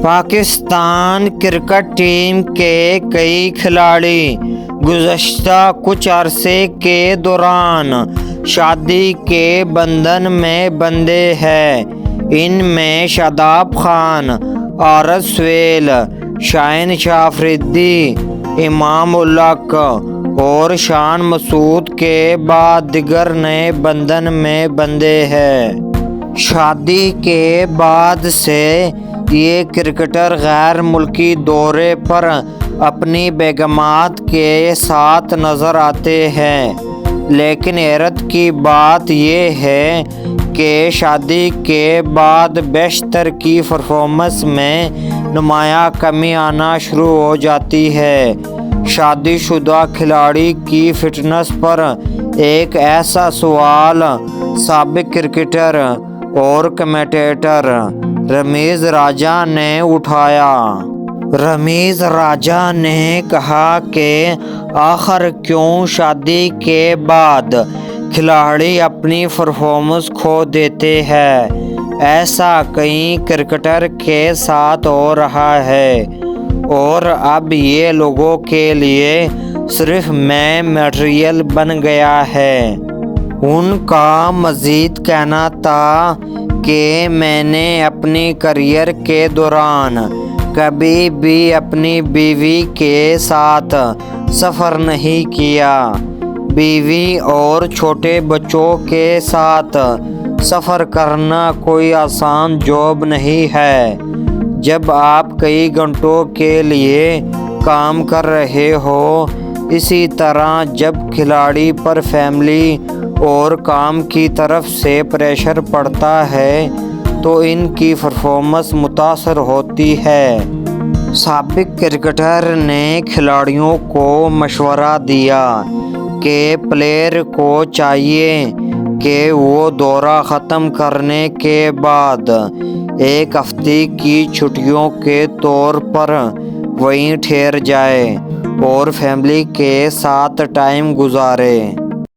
Pakistan cricket team کے کئی کھلاڑی گزشتہ کچھ عرصے کے دوران شادی کے بندھن میں بندھے ہیں۔ ان میں شاداب خان، عارض سہیل، شاہین شاہ افریدی، امام الحق اور شان مسعود کے بعد دیگر نئے بندھن میں بندھے ہیں۔ شادی کے بعد سے یہ کرکٹر غیر ملکی دورے پر اپنی بیگمات کے ساتھ نظر آتے ہیں، لیکن حیرت کی بات یہ ہے کہ شادی کے بعد بیشتر کی پرفارمنس میں نمایاں کمی آنا شروع ہو جاتی ہے۔ شادی شدہ کھلاڑی کی فٹنس پر ایک ایسا سوال سابق کرکٹر اور کمنٹیٹر رمیز راجہ نے اٹھایا۔ رمیز راجہ نے کہا کہ آخر کیوں شادی کے بعد کھلاڑی اپنی پرفارمنس کھو دیتے ہیں؟ ایسا کئی کرکٹر کے ساتھ ہو رہا ہے اور اب یہ لوگوں کے لیے صرف میٹیریل بن گیا ہے۔ ان کا مزید کہنا تھا کہ میں نے اپنی کیریئر کے دوران کبھی بھی اپنی بیوی کے ساتھ سفر نہیں کیا۔ بیوی اور چھوٹے بچوں کے ساتھ سفر کرنا کوئی آسان جاب نہیں ہے۔ جب آپ کئی گھنٹوں کے لیے کام کر رہے ہو، اسی طرح جب کھلاڑی پر فیملی اور کام کی طرف سے پریشر پڑتا ہے تو ان کی پرفارمنس متاثر ہوتی ہے۔ سابق کرکٹر نے کھلاڑیوں کو مشورہ دیا کہ پلیئر کو چاہیے کہ وہ دورہ ختم کرنے کے بعد ایک ہفتے کی چھٹیوں کے طور پر وہیں ٹھہر جائے اور فیملی کے ساتھ ٹائم گزارے۔